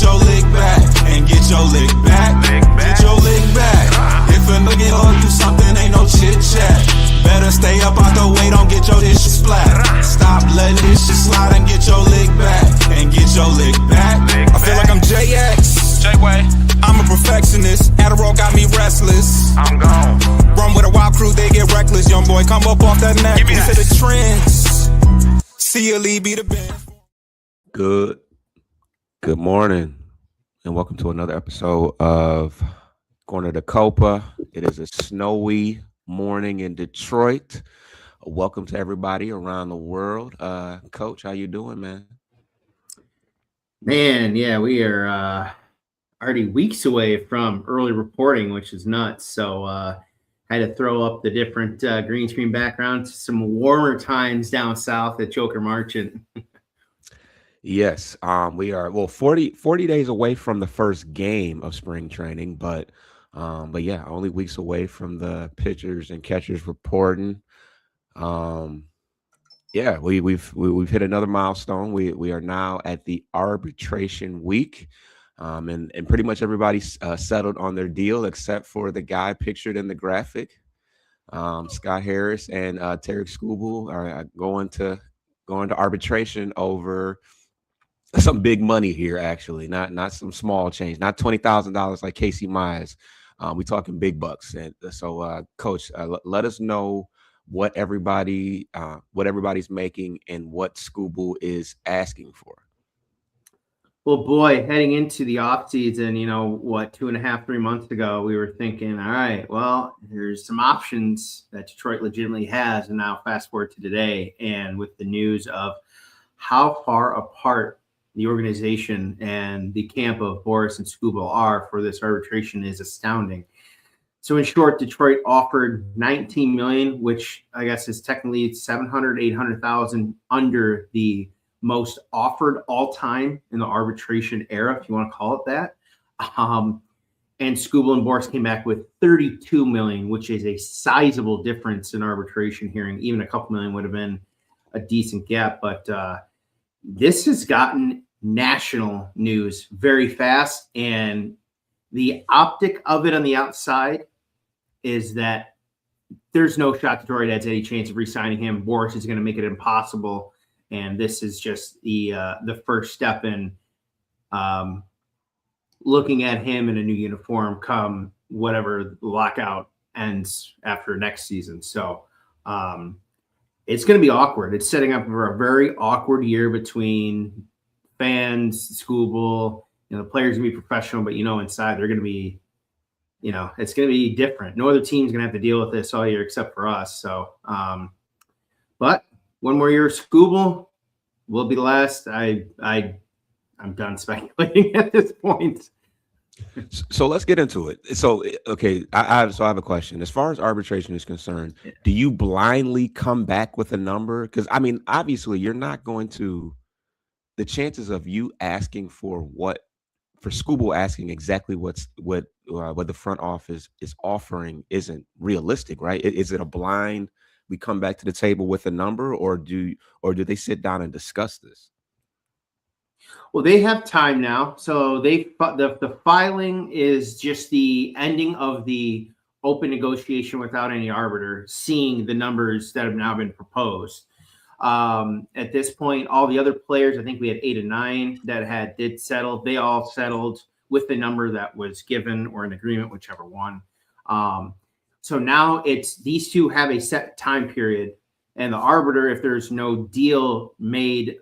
your lick back and get your lick back. Get your lick back. If a nigga owe you something, ain't no chit chat. Better stay up out the way, don't get your dish splat. Stop letting this shit slide and get your lick back and get your lick back. I feel like I'm JX. J-Way. I'm a perfectionist. Adderall got me restless. I'm gone. Run with a wild crew, they get reckless. Young boy, come up off that neck. Give me Into that. the trends. See a lead, be the band. Good morning, and welcome to another episode of Corner to Copa. It is a snowy morning in Detroit. Welcome to everybody around the world. Coach, how you doing, man? Man, yeah, we are already weeks away from early reporting, which is nuts. So had to throw up the different green screen backgrounds, some warmer times down south at Joker Marchant. Yes, we are 40 days away from the first game of spring training, but yeah, only weeks away from the pitchers and catchers reporting. Yeah, we've hit another milestone. We are now at the arbitration week, and pretty much everybody's settled on their deal except for the guy pictured in the graphic. Scott Harris and Tarek Skubal are going to arbitration over some big money here, actually, not some small change, not $20,000 like Casey Mize. We're talking big bucks. And so, Coach, let us know what everybody's making and what Skubal is asking for. Well, boy, heading into the offseason, 2.5-3 months ago, we were thinking, all right, well, there's some options that Detroit legitimately has. And now fast forward to today, and with the news of how far apart the organization and the camp of Boris and Skubal are for this arbitration is astounding. So in short, Detroit offered $19 million, which I guess is technically $700,000-800,000 under the most offered all time in the arbitration era, if you want to call it that. And Skubal and Boris came back with $32 million, which is a sizable difference in arbitration hearing. Even a couple million would have been a decent gap, but this has gotten national news very fast, and the optic of it on the outside is that there's no shot Detroit has any chance of re-signing him. Boris is going to make it impossible, and this is just the first step in looking at him in a new uniform come whatever lockout ends after next season. So it's going to be awkward. It's setting up for a very awkward year between fans, Skubal. The players going to be professional, but inside they're going to be, it's going to be different. No other team's going to have to deal with this all year except for us. So, but one more year, Skubal will be the last. I'm done speculating at this point. So let's get into it. So, okay, I have a question. As far as arbitration is concerned, do you blindly come back with a number? Because, I mean, obviously, you're not going to – the chances of you asking for Skubal asking exactly what the front office is offering isn't realistic, right? Is it a blind – we come back to the table with a number, or do they sit down and discuss this? Well, they have time now. So the filing is just the ending of the open negotiation without any arbiter, seeing the numbers that have now been proposed. At this point, all the other players, I think we had 8 and 9 that did settle. They all settled with the number that was given or an agreement, whichever one. So now it's these two have a set time period, and the arbiter, if there's no deal made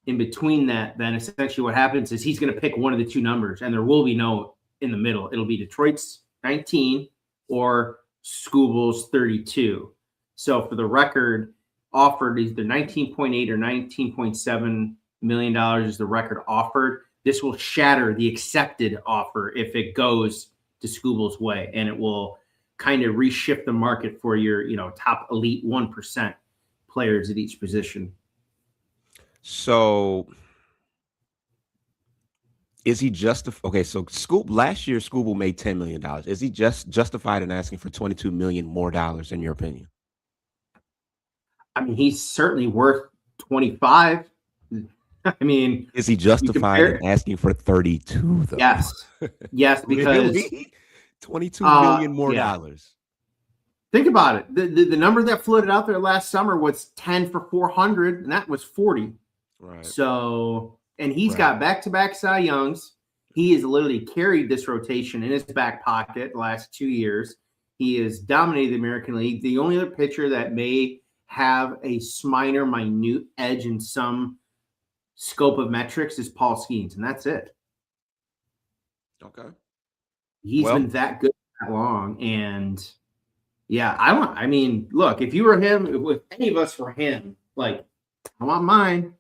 in between that, then essentially what happens is he's going to pick one of the two numbers, and there will be no in the middle. It'll be Detroit's 19 or Skubal's 32. So for the record, offered either $19.8 or $19.7 million is the record offered. This will shatter the accepted offer if it goes to Skubal's way, and it will kind of reshift the market for your, top elite 1% players at each position. So is he okay? So last year, Skubal made $10 million. Is he just justified in asking for $22 million more dollars, in your opinion? I mean, he's certainly worth 25. I mean, Is he justified in asking for 32 though? Yes, because Really? 22 million more yeah. dollars. Think about it. The number that floated out there last summer was 10 for 400, and that was 40. Right. So, and he's got back-to-back Cy Youngs. He has literally carried this rotation in his back pocket the last 2 years. He has dominated the American League. The only other pitcher that may have a minute edge in some scope of metrics is Paul Skeens, and that's it. Okay. He's been that good that long, and yeah, I mean, look, if you were him, if any of us were him, like, I want mine.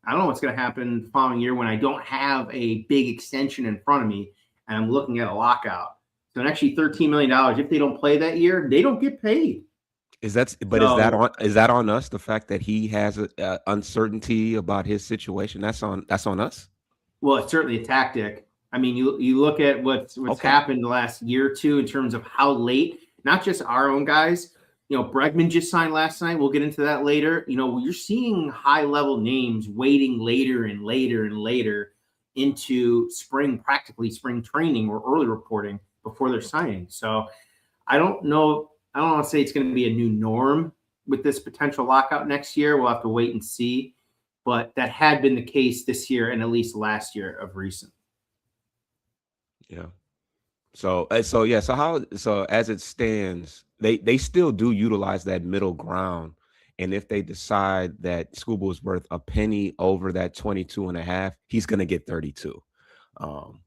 I don't know what's going to happen the following year when I don't have a big extension in front of me and I'm looking at a lockout. So an actually $13 million, if they don't play that year, they don't get paid. Is that on us? The fact that he has a uncertainty about his situation, that's on us. Well, it's certainly a tactic. I mean, you look at what's happened the last year or two in terms of how late, not just our own guys. You know, Bregman just signed last night. We'll get into that later. You know, you're seeing high-level names waiting later and later and later into practically spring training or early reporting before they're signing. So I don't know. I don't want to say it's going to be a new norm with this potential lockout next year. We'll have to wait and see. But that had been the case this year and at least last year of recent. Yeah. So as it stands, they still do utilize that middle ground. And if they decide that Schoolboy's worth a penny over that 22.5, he's going to get 32,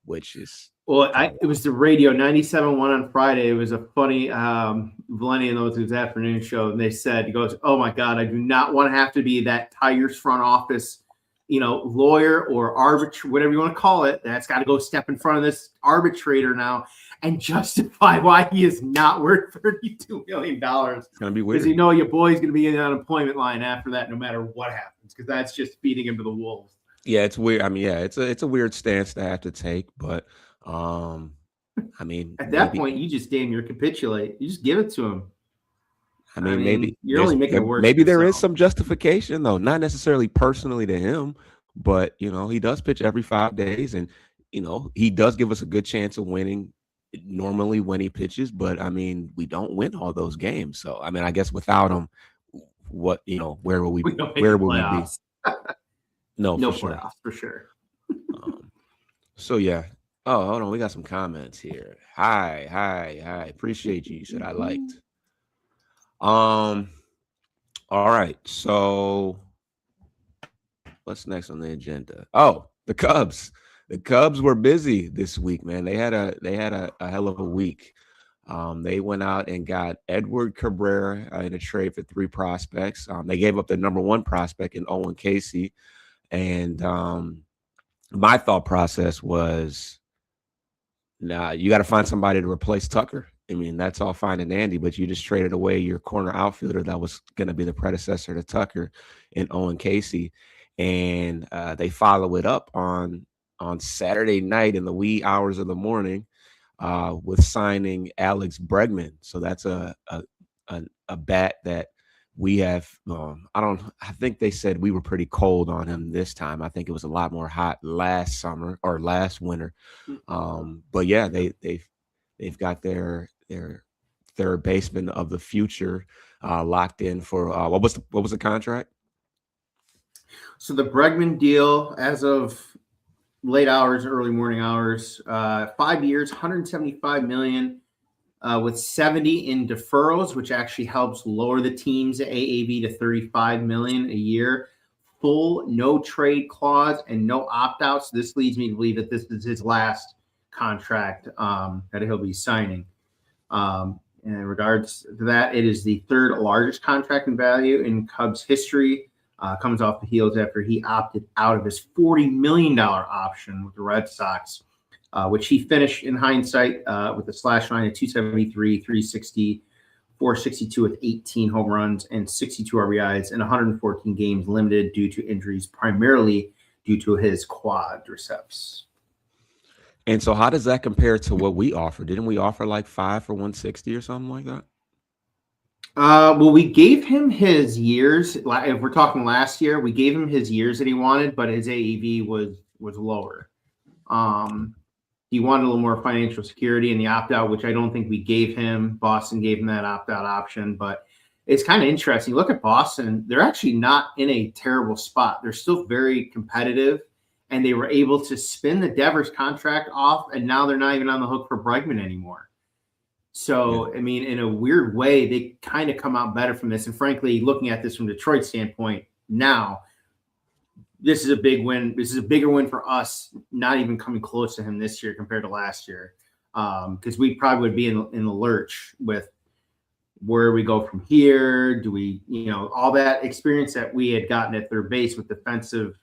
which is. Well, it was the radio 97.1 on Friday. It was a funny Valenti and those afternoon show. And they said, he goes, "Oh my God, I do not want to have to be that Tigers front office, lawyer or arbitrator, whatever you want to call it. That's got to go step in front of this arbitrator now and justify why he is not worth $32 million. It's going to be weird. Because your boy's going to be in the unemployment line after that, no matter what happens, because that's just feeding him to the wolves. Yeah, it's weird. I mean, yeah, it's a weird stance to have to take, but I mean, at that point, you just damn near capitulate. You just give it to him. I mean, maybe you're only making it worse. Maybe there is some justification, though, not necessarily personally to him, but he does pitch every 5 days, and he does give us a good chance of winning normally when he pitches. But I mean, we don't win all those games, so I mean, I guess without him, where will we be? No playoffs for sure. So yeah. Oh, hold on. We got some comments here. Hi. Appreciate you. You said I liked. All right. So what's next on the agenda? Oh, the Cubs. The Cubs were busy this week, man. They had a hell of a week. They went out and got Edward Cabrera in a trade for 3 prospects. They gave up the number 1 prospect in Owen Casey. And my thought process was, nah, you got to find somebody to replace Tucker. I mean, that's all fine and dandy, but you just traded away your corner outfielder that was going to be the predecessor to Tucker in Owen Casey. And they follow it up on Saturday night in the wee hours of the morning with signing Alex Bregman. So that's a bat that we have. I think they said we were pretty cold on him this time. I think it was a lot more hot last summer or last winter. But yeah, they've got their third baseman of the future locked in for what was the contract? So the Bregman deal, as of late hours, early morning hours, 5 years, $175 million. With 70 in deferrals, which actually helps lower the team's AAV to $35 million a year. Full no trade clause and no opt-outs. This leads me to believe that this is his last contract that he'll be signing. In regards to that, it is the 3rd largest contract in value in Cubs history. Comes off the heels after he opted out of his $40 million option with the Red Sox, which he finished in hindsight with a slash line of 273, 360, 462 with 18 home runs and 62 RBIs in 114 games, limited due to injuries, primarily due to his quadriceps. And so how does that compare to what we offer? Didn't we offer like 5 for 160 or something like that? Well, we gave him his years. If we're talking last year, we gave him his years that he wanted, but his AEV was lower. He wanted a little more financial security in the opt-out, which I don't think we gave him. Boston gave him that opt-out option, but it's kind of interesting. Look at Boston. They're actually not in a terrible spot. They're still very competitive, and they were able to spin the Devers contract off, and now they're not even on the hook for Bregman anymore. So, I mean, in a weird way, they kind of come out better from this. And frankly, looking at this from Detroit's standpoint now, this is a big win. This is a bigger win for us, not even coming close to him this year compared to last year. Because we probably would be in the lurch with where we go from here. Do we, all that experience that we had gotten at third base with defensive,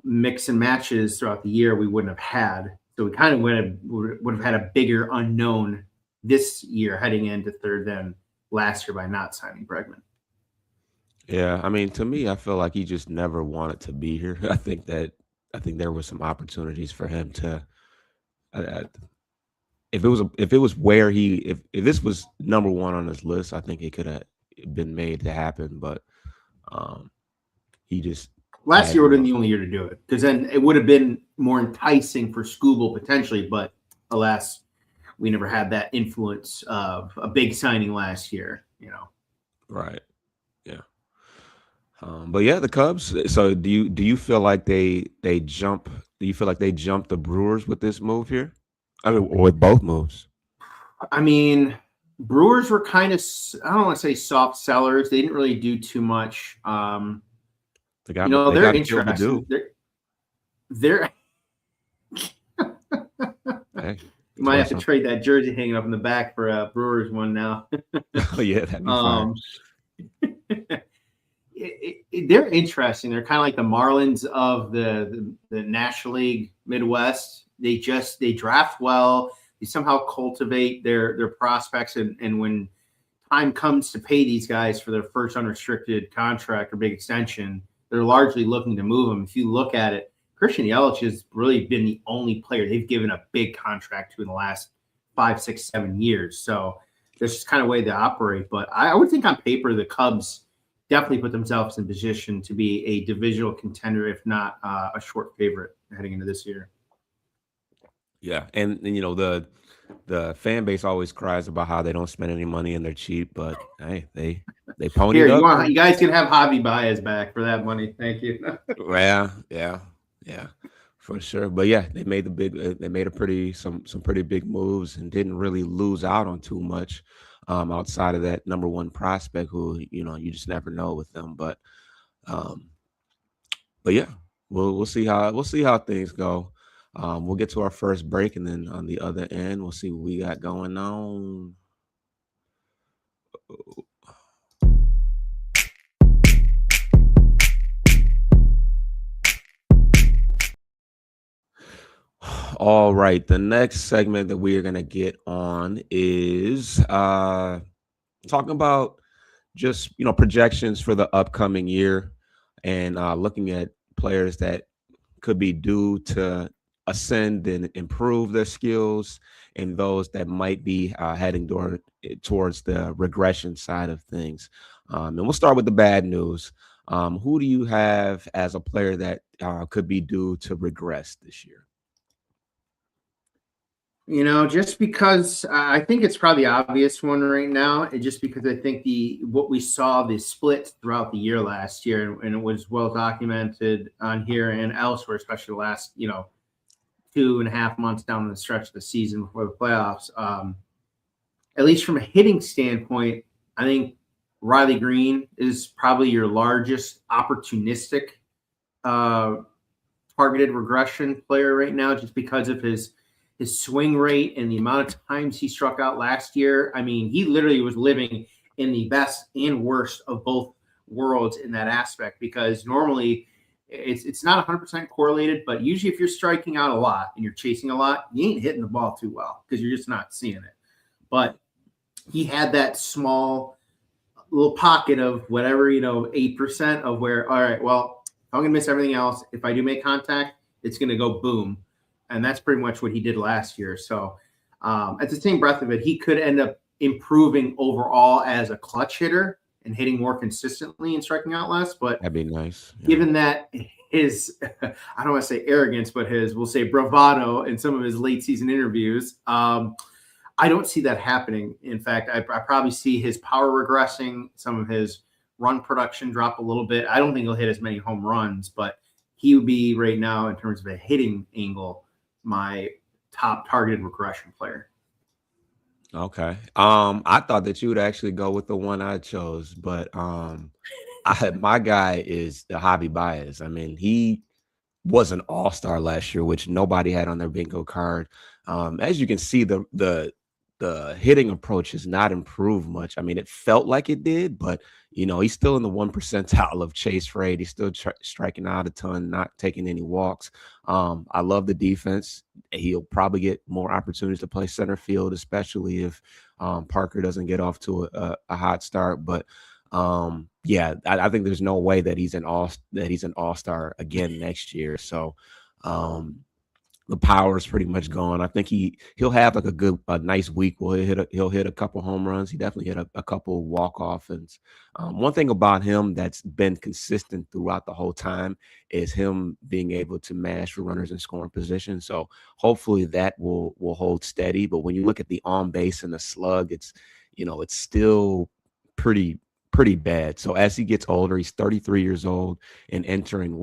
mix and matches throughout the year, we wouldn't have had. So we kind of would have had a bigger unknown this year heading into third than last year by not signing Bregman. Yeah, I mean, to me, I feel like he just never wanted to be here. I think there were some opportunities for him to. If it was where if this was number one on his list, I think it could have been made to happen. But he just last year would have been the only year to do it, because then it would have been more enticing for Skubal potentially. But alas, we never had that influence of a big signing last year. Right. Yeah. But yeah, the Cubs. So do you feel like they jump? Do you feel like they jumped the Brewers with this move here? I mean, or with both moves. I mean, Brewers were kind of, I don't want to say soft sellers. They didn't really do too much. They're interesting. They're hey, you might have to trade that jersey hanging up in the back for a Brewers one now. Oh yeah, that'd be fine. They're interesting. They're kind of like the Marlins of the National League Midwest. They draft well. They somehow cultivate their prospects, and when time comes to pay these guys for their first unrestricted contract or big extension, they're largely looking to move them. If you look at it, Christian Yelich has really been the only player they've given a big contract to in the last 5, 6, 7 years. So that's just kind of the way they operate. But I would think on paper the Cubs definitely put themselves in position to be a divisional contender, if not a short favorite heading into this year. Yeah, and the fan base always cries about how they don't spend any money and they're cheap, but hey, they ponied up. You guys can have Javi Baez back for that money. Thank you. Yeah, for sure. But yeah, they made some pretty big moves and didn't really lose out on too much. Outside of that number one prospect who, you just never know with them. But yeah, we'll see how things go. We'll get to our first break, and then on the other end, we'll see what we got going on. All right, the next segment that we are going to get on is talking about just projections for the upcoming year, and looking at players that could be due to ascend and improve their skills, and those that might be heading towards the regression side of things. And we'll start with the bad news. Who do you have as a player that could be due to regress this year? Just because I think it's probably the obvious one right now, and just because I think what we saw, the split throughout the year last year, and it was well documented on here and elsewhere, especially the last 2.5 months down the stretch of the season before the playoffs. At least from a hitting standpoint, I think Riley Green is probably your largest opportunistic targeted regression player right now, just because of his swing rate and the amount of times he struck out last year. I mean, he literally was living in the best and worst of both worlds in that aspect, because normally it's not 100% correlated, but usually if you're striking out a lot and you're chasing a lot, you ain't hitting the ball too well because you're just not seeing it. But he had that small little pocket of whatever, 8% of where, all right, well, I'm going to miss everything else. If I do make contact, it's going to go boom. And that's pretty much what he did last year. So at the same breath of it, he could end up improving overall as a clutch hitter and hitting more consistently and striking out less. But That'd be nice. Yeah. given that his, I don't want to say arrogance, but we'll say bravado in some of his late season interviews, I don't see that happening. In fact, I probably see his power regressing, some of his run production drop a little bit. I don't think he'll hit as many home runs, but he would be right now, in terms of a hitting angle, my top targeted regression player. Okay. I thought that you would actually go with the one I chose, but my guy is the Javi Baez. I mean, he was an all-star last year, which nobody had on their bingo card. As you can see, the hitting approach has not improved much. I mean, it felt like it did, but he's still in the 1 percentile of chase rate. He's still striking out a ton, not taking any walks. I love the defense. He'll probably get more opportunities to play center field, especially if Parker doesn't get off to a hot start. But yeah, I think there's no way that he's an all-star again next year. So the power is pretty much gone. I think he'll have like a nice week where he'll hit a couple home runs. He definitely hit a couple walk-offs. And one thing about him that's been consistent throughout the whole time is him being able to mash for runners in scoring position. So hopefully that will hold steady. But when you look at the on base and the slug, it's still pretty bad. So as he gets older, he's 33 years old and entering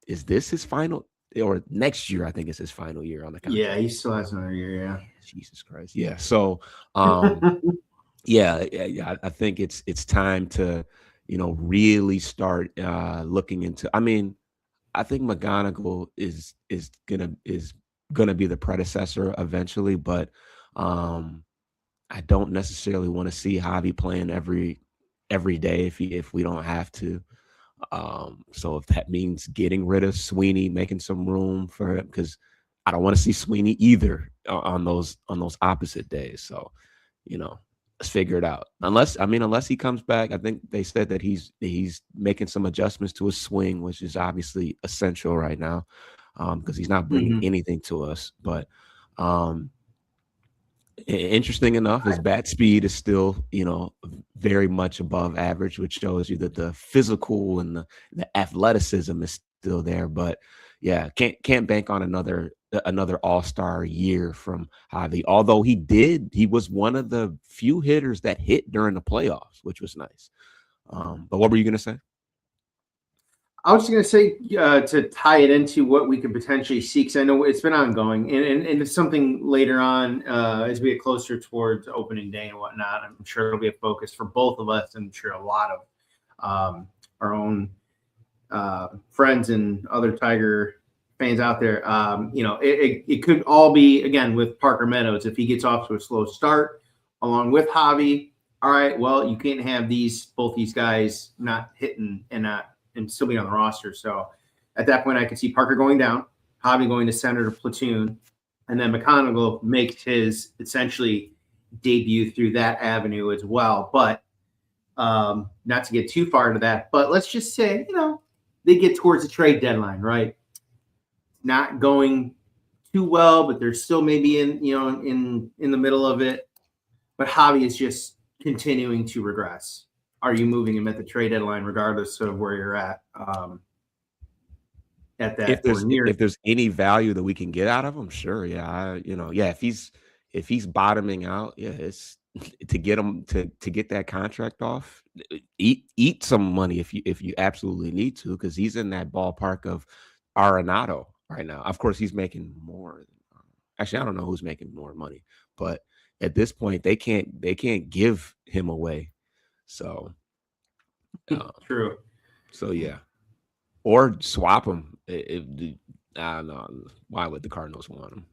is this his final? Or next year, I think it's his final year on the contract. Yeah, he still has another year. Yeah. Jesus Christ. Yeah. So, yeah, I think it's time to, really start looking into. I mean, I think McGonagall is gonna be the predecessor eventually, but I don't necessarily want to see Javi playing every day if we don't have to. So if that means getting rid of Sweeney, making some room for him, because I don't want to see Sweeney either on those opposite days. So, let's figure it out. Unless he comes back, I think they said that he's making some adjustments to his swing, which is obviously essential right now, because he's not bringing anything to us. But interesting enough, his bat speed is still, very much above average, which shows you that the physical and the athleticism is still there. But yeah, can't bank on another all-star year from Javi. Although he was one of the few hitters that hit during the playoffs, which was nice. But what were you going to say? I was just going to say to tie it into what we could potentially see, because I know it's been ongoing, and it's something later on as we get closer towards opening day and whatnot. I'm sure it'll be a focus for both of us, and I'm sure a lot of our own friends and other Tiger fans out there. It could all be, again, with Parker Meadows. If he gets off to a slow start along with Javi, all right, well, you can't have both these guys not hitting and still be on the roster. So at that point, I could see Parker going down, Javi going to center to platoon, and then McConaughey makes his essentially debut through that avenue as well. But not to get too far into that, but let's just say, they get towards the trade deadline, right? Not going too well, but they're still maybe in the middle of it. But Javi is just continuing to regress. Are you moving him at the trade deadline, regardless of where you're at that? If there's any value that we can get out of him, sure, yeah, if he's bottoming out, yeah, it's to get him to get that contract off. Eat some money if you absolutely need to, because he's in that ballpark of Arenado right now. Of course, he's making more. Actually, I don't know who's making more money, but at this point, they can't give him away. So true. So yeah, or swap them. I don't know. Why would the Cardinals want him?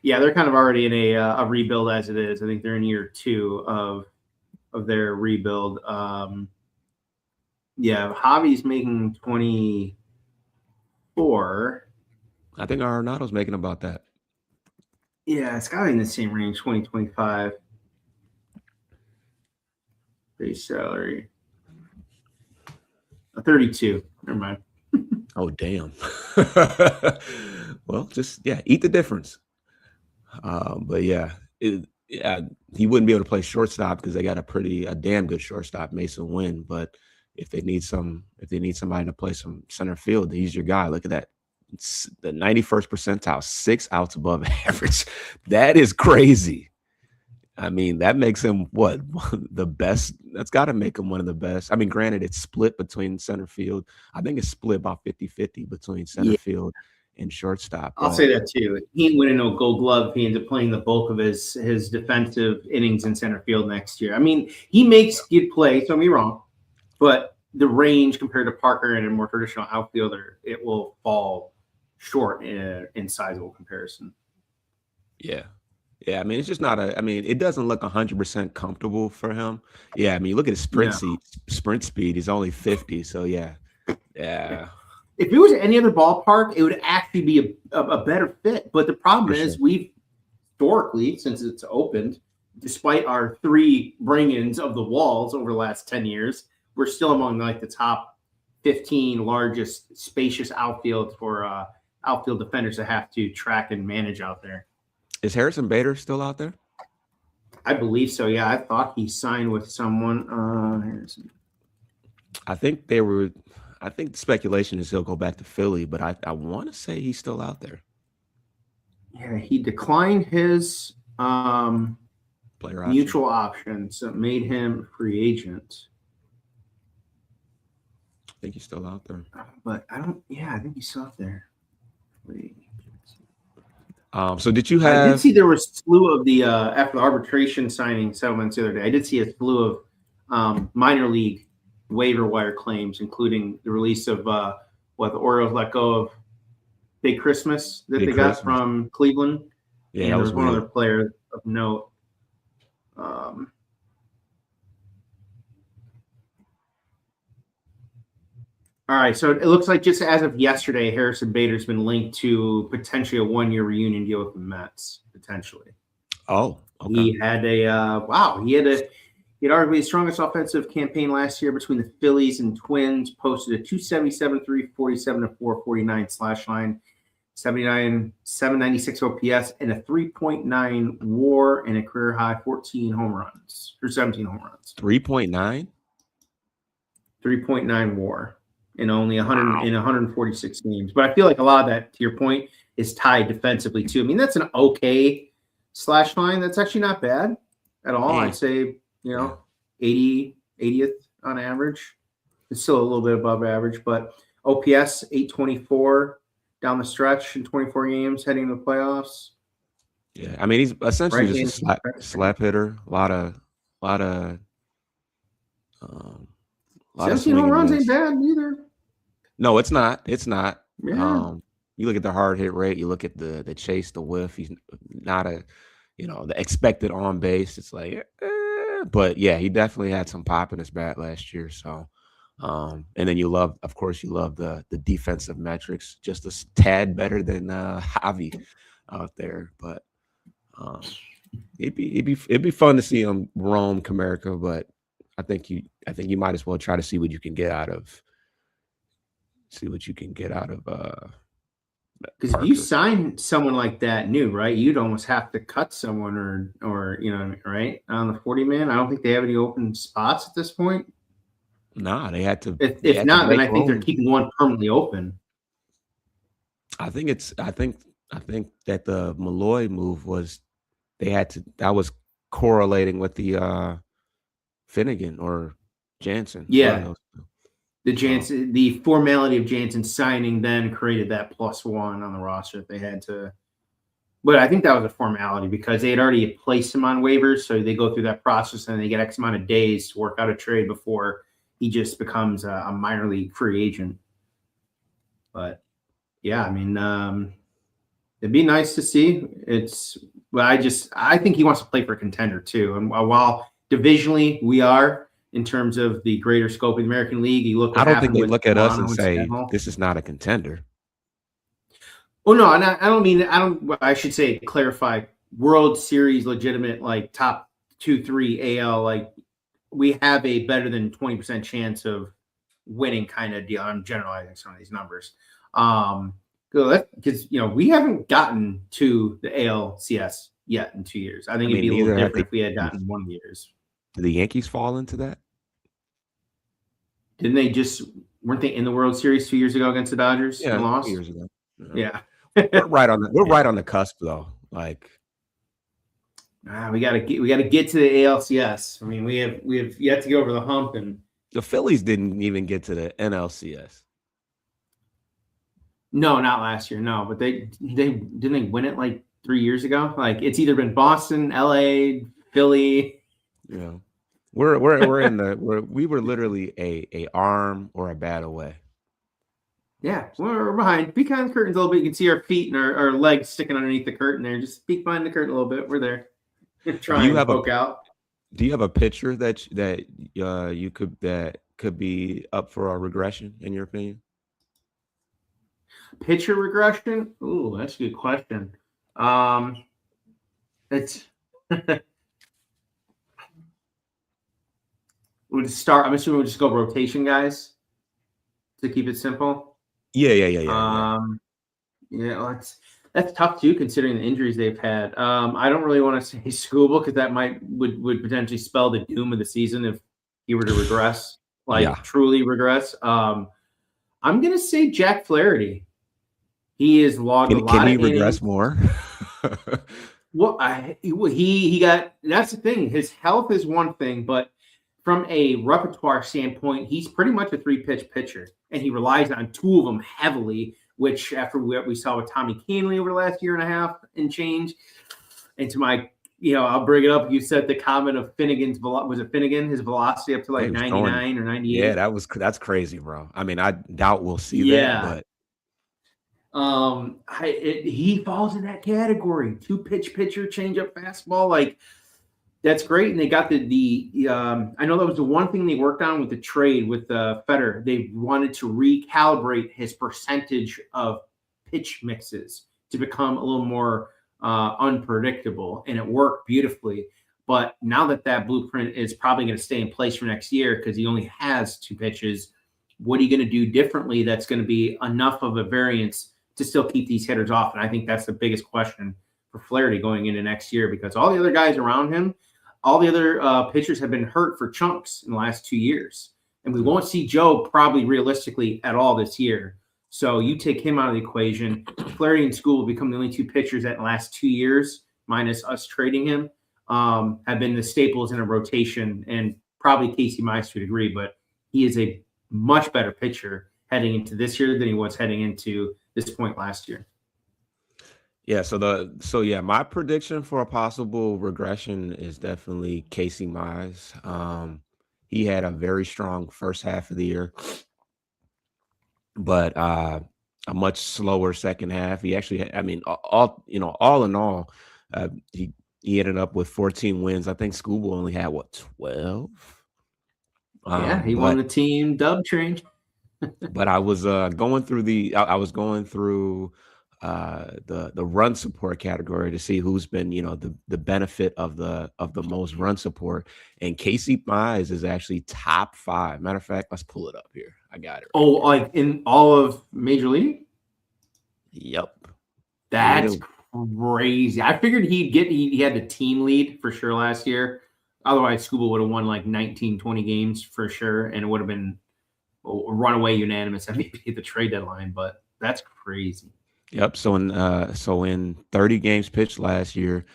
Yeah, they're kind of already in a rebuild as it is. I think they're in year 2 of their rebuild. Yeah, Javi's making 24. I think Arenado's making about that. Yeah, it's got to be in the same range, 20-25. Base salary. 32. Never mind. Oh, damn. Well, just, eat the difference. But yeah, Yeah, he wouldn't be able to play shortstop because they got a damn good shortstop, Mason Wynn. But if they need somebody to play some center field, he's your guy. Look at that. It's the 91st percentile, 6 outs above average. That is crazy. I mean, that makes him what the best. That's got to make him one of the best. I mean, granted, it's split between center field. I think it's split about 50-50 between center Yeah, field and shortstop. I'll But say that too. He ain't winning no Gold Glove. He ends up playing the bulk of his defensive innings in center field next year. I mean, he makes good plays. Don't get me wrong, but the range compared to Parker and a more traditional outfielder, it will fall short in sizable comparison. yeah. Yeah, I mean, it's just not I mean, it doesn't look 100% comfortable for him. Yeah, I mean, you look at his sprint speed, he's only 50. So, yeah. Yeah. If it was any other ballpark, it would actually be a better fit. But the problem is we've historically, since it's opened, despite our 3 bring-ins of the walls over the last 10 years, we're still among like the top 15 largest spacious outfield for outfield defenders to have to track and manage out there. Is Harrison Bader still out there? I believe so. Yeah, I thought he signed with someone. Harrison. I think the speculation is he'll go back to Philly, but I want to say he's still out there. Yeah, he declined his Player mutual option, so it made him a free agent. I think he's still out there. But I don't. Yeah, I think he's still out there. Wait. So did you have? I did see there was a slew of the after the arbitration signing settlements the other day. I did see a slew of minor league waiver wire claims, including the release of the Orioles let go of Big Christmas that they got from Cleveland. Yeah, and there was one other player of note. All right, so it looks like just as of yesterday, Harrison Bader's been linked to potentially a 1-year reunion deal with the Mets, potentially. Oh, okay. He had he had arguably the strongest offensive campaign last year between the Phillies and Twins, posted a 277, 347, and 449 slash line, 796 OPS, and a 3.9 WAR, and a career high 17 home runs. 3.9? 3.9 WAR. In only 146 games. But I feel like a lot of that, to your point, is tied defensively too. I mean, that's an okay slash line. That's actually not bad at all. I'd say, 80th on average. It's still a little bit above average, but OPS 824 down the stretch in 24 games heading to the playoffs. Yeah, I mean, he's essentially just a slap hitter. A lot of 17 home runs ain't bad either. No, it's not. It's not. Yeah. You look at the hard hit rate. You look at the chase, the whiff. He's not the expected on base. It's like, but yeah, he definitely had some pop in his bat last year. So, and then of course, you love the defensive metrics, just a tad better than Javi out there. But it'd be fun to see him roam Comerica, but I think you might as well try to see what you can get out of. Because if you sign someone like that new, right, you'd almost have to cut someone or right on the 40-man. I don't think they have any open spots at this point. Nah, they had to. If not, then I think they're keeping one permanently open. I think that the Malloy move was that was correlating with the Finnegan or Jansen. Yeah. The formality of Jansen signing then created that +1 on the roster that they had to. But I think that was a formality because they had already placed him on waivers, so they go through that process and they get X amount of days to work out a trade before he just becomes a minor league free agent. But yeah, I mean, it'd be nice to see. I think he wants to play for a contender too. And while divisionally we are, in terms of the greater scope of the American League, you look. I don't think they look at us and say this is not a contender. Oh no, and I don't mean. I should say clarify. World Series legitimate, like top 2-3 AL. Like we have a better than 20% chance of winning kind of deal. I'm generalizing some of these numbers. Because we haven't gotten to the ALCS yet in 2 years. I think I it'd mean, be a little neither have different if we had gotten one of the years. the Yankees fall into that. Didn't they just weren't they in the World Series 2 years ago against the Dodgers Yeah, and 2 lost? years ago. Yeah. We're Yeah. right on the cusp though. Like We gotta get to the ALCS. I mean, we have yet to get over the hump, and the Phillies didn't even get to the NLCS. no, not last year, no, but they didn't they win it like 3 years ago? Like it's either been Boston, LA, Philly. You know, we're in the we were literally a arm or a bat away. Yeah, we're behind. Peek behind the curtains a little bit. You can see our feet and our legs sticking underneath the curtain there. Just peek behind the curtain a little bit. We're there. Try and poke out. Do you have a pitcher that you could be up for a regression in your opinion? Pitcher regression? Ooh, that's a good question. It's we'll just start. I'm assuming we'll just go rotation guys to keep it simple. Yeah. Yeah, well, that's tough too, considering the injuries they've had. I don't really want to say Scooble because that would potentially spell the doom of the season if he were to regress, truly regress. I'm gonna say Jack Flaherty. He is logged a lot. Can he of regress innings. more? Well, he got. That's the thing. His health is one thing, but from a repertoire standpoint, he's pretty much a 3-pitch pitcher, and he relies on 2 of them heavily. Which, after what we saw with Tommy Kahnle over the last year and a half and change, and to my, I'll bring it up. You said the comment of Finnegan's his velocity up to like 99 or 98. Yeah, that's crazy, bro. I mean, I doubt we'll see that, but. He falls in that category. 2-pitch pitcher, change-up fastball, like that's great. And they got the I know that was the one thing they worked on with the trade with Feder. They wanted to recalibrate his percentage of pitch mixes to become a little more unpredictable, and it worked beautifully. But now that blueprint is probably going to stay in place for next year because he only has 2 pitches, what are you going to do differently that's going to be enough of a variance to still keep these hitters off? And I think that's the biggest question for Flaherty going into next year, because all the other guys around him, all the other pitchers have been hurt for chunks in the last 2 years. And we won't see Joe probably realistically at all this year. So you take him out of the equation. Flaherty and School will become the only 2 pitchers that in the last 2 years, minus us trading him, have been the staples in a rotation. And probably Casey Mize to a degree, but he is a much better pitcher heading into this year than he was heading into this point last year. Yeah, so my prediction for a possible regression is definitely Casey Mize. He had a very strong first half of the year, but a much slower second half. He actually had, I mean, all in all, he ended up with 14 wins. I think Scooble only had 12. Yeah, he won the team dub train. But I was going through the run support category to see who's been, the benefit of the most run support, and Casey Mize is actually top 5. Matter of fact, let's pull it up here. I got it. Like in all of Major League? Yep. That's crazy. I figured he had the team lead for sure last year. Otherwise, Scuba would have won like 19, 20 games for sure, and it would have been a runaway unanimous MVP at the trade deadline. But that's crazy. Yep. So in 30 games pitched last year,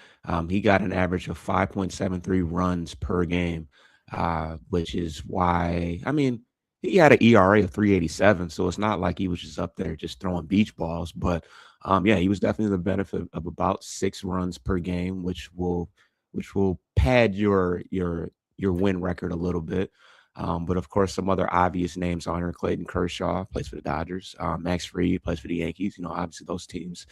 he got an average of 5.73 runs per game, which is why, I mean, he had an ERA of 3.87, so it's not like he was just up there just throwing beach balls. But he was definitely the benefit of about 6 runs per game, which will pad your win record a little bit. But of course, some other obvious names on here: Clayton Kershaw plays for the Dodgers, Max Fried plays for the Yankees. Obviously those teams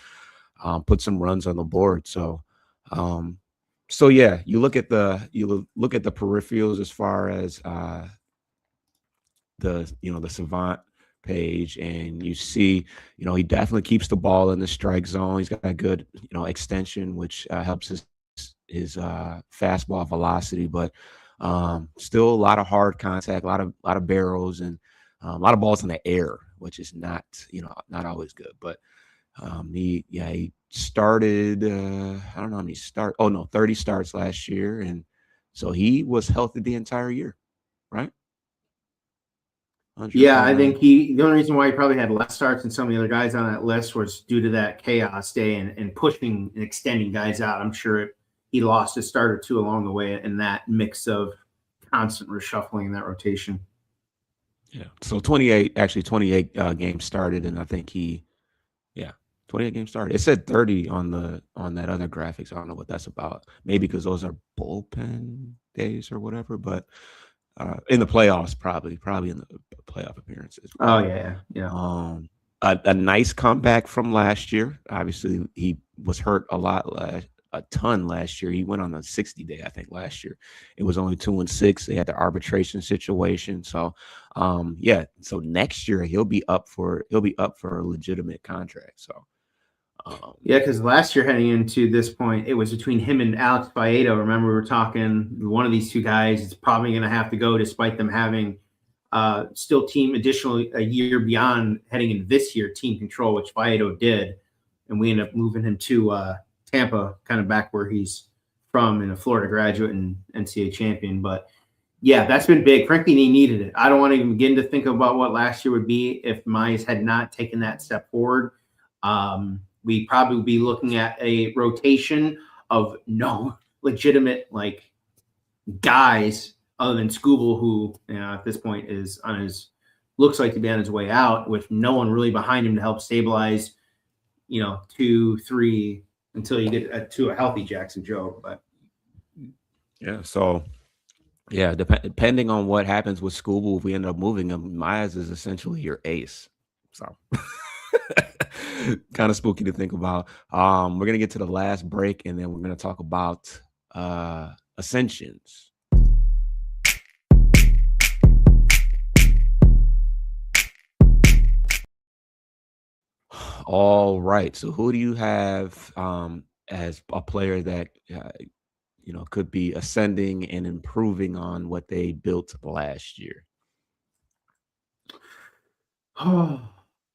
put some runs on the board. So you look at the peripherals as far as the Savant page, and you see, he definitely keeps the ball in the strike zone. He's got a good, extension, which helps his fastball velocity, but still a lot of hard contact, a lot of barrels, and a lot of balls in the air, which is not always good. But He started. I don't know how many start. Oh no, 30 starts last year, and so he was healthy the entire year, right? Yeah, I 100.9. think the only reason why he probably had less starts than some of the other guys on that list was due to that chaos day and pushing and extending guys out. I'm sure he lost a start or two along the way in that mix of constant reshuffling in that rotation. Yeah. So 28 games started, and I think yeah, 28 games started. It said 30 on that other graphics. I don't know what that's about. Maybe because those are bullpen days or whatever. But in the playoffs, probably in the playoff appearances. Oh But yeah. a nice comeback from last year. Obviously, he was hurt a ton last year. He went on a 60-day, I think, last year. It was only 2-6. They had the arbitration situation. So, yeah. So next year he'll be up for a legitimate contract. So, Yeah, because last year heading into this point, it was between him and Alex Baedo. Remember, we were talking one of these two guys is probably going to have to go, despite them having still team additionally a year beyond heading into this year team control, which Baedo did, and we ended up moving him to Tampa, kind of back where he's from, and a Florida graduate and NCAA champion. But yeah, that's been big. Frankly, he needed it. I don't want to even begin to think about what last year would be if Mize had not taken that step forward. We probably would be looking at a rotation of no legitimate like guys other than Scooble, who at this point is on his looks like to be on his way out, with no one really behind him to help stabilize, 2, 3 until you get to a healthy Jackson Joe. But yeah. So, yeah, depending on what happens with Scooble, if we end up moving him, Myers is essentially your ace. So, kind of spooky to think about. We're gonna get to the last break, and then we're gonna talk about ascensions. All right. So, who do you have as a player that could be ascending and improving on what they built last year?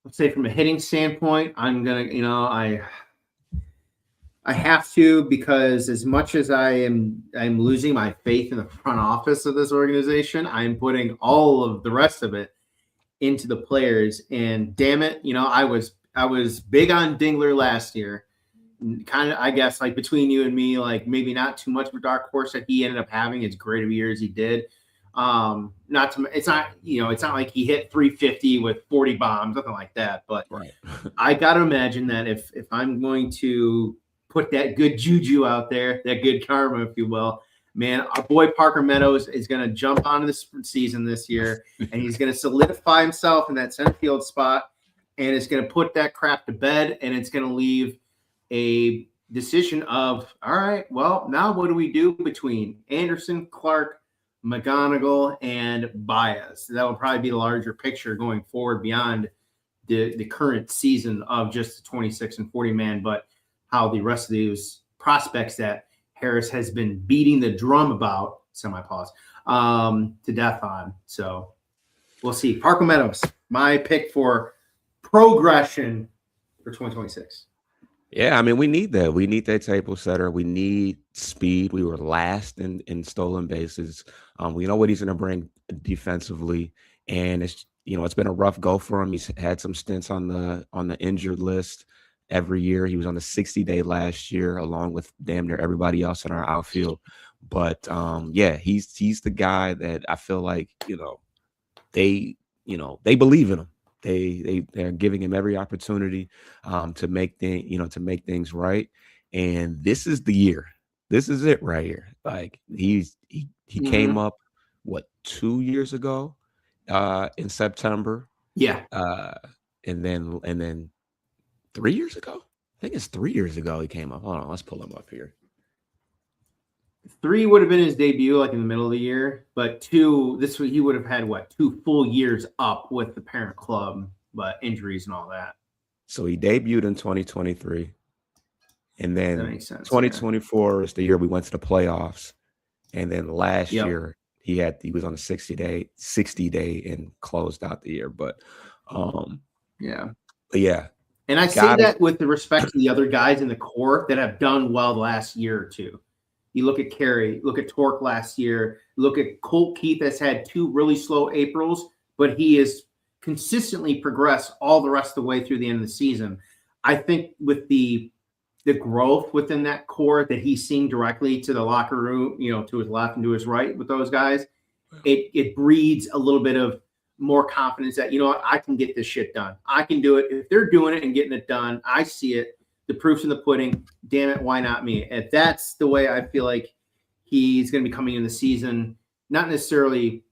let's say from a hitting standpoint, I'm gonna, I have to, because as much as I'm losing my faith in the front office of this organization, I'm putting all of the rest of it into the players. And damn it, I was big on Dingler last year. Kind of, I guess, like between you and me, like maybe not too much of a dark horse that he ended up having as great of a year as he did. It's not like he hit 350 with 40 bombs, nothing like that. But Right. I got to imagine that if I'm going to put that good juju out there, that good karma, if you will, man, our boy Parker Meadows is going to jump onto this season this year, and he's going to solidify himself in that center field spot, and it's going to put that crap to bed, and it's going to leave a decision of, all right, well, now what do we do between Anderson, Clark, McGonigal, and Baez? That will probably be the larger picture going forward beyond the current season of just the 26 and 40 man, but how the rest of these prospects that Harris has been beating the drum about, semi-pause, to death on. So we'll see. Parker Meadows, my pick for progression for 2026. Yeah, I mean, we need that. We need that table setter. We need speed. We were last in stolen bases. We know what he's going to bring defensively, and it's been a rough go for him. He's had some stints on the injured list every year. He was on the 60-day last year, along with damn near everybody else in our outfield. But yeah, he's the guy that I feel like they believe in him. They're giving him every opportunity to make things right. And this is the year. This is it right here. Like he came up 2 years ago in September. Yeah. And then 3 years ago. I think it's 3 years ago he came up. Hold on, let's pull him up here. 3 would have been his debut, like in the middle of the year, but 2, he would have had 2 full years up with the parent club, but injuries and all that. So he debuted in 2023, and then That makes sense, 2024 is the year we went to the playoffs, and then last year he was on a 60-day and closed out the year. But yeah. And I say that with the respect to the other guys in the core that have done well the last year or two. You look at Carey, look at Torque last year, look at Colt Keith has had 2 really slow Aprils, but he has consistently progressed all the rest of the way through the end of the season. I think with the growth within that core that he's seeing directly to the locker room, to his left and to his right with those guys, it breeds a little bit of more confidence that, what, I can get this shit done. I can do it. If they're doing it and getting it done, I see it. The proof's in the pudding. Damn it, why not me? And that's the way I feel like he's going to be coming in the season. Not necessarily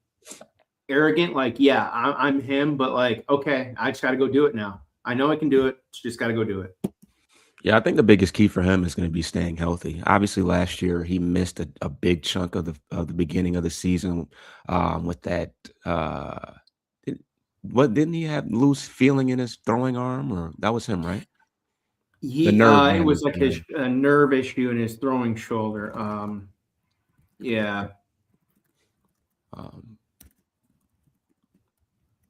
arrogant, like, yeah, I'm him, but like, okay, I just got to go do it now. I know I can do it. Just got to go do it. Yeah, I think the biggest key for him is going to be staying healthy. Obviously, last year he missed a big chunk of the beginning of the season with that. Didn't he have loose feeling in his throwing arm, or that was him, right? The nerve. It was like his nerve issue in his throwing shoulder. Yeah.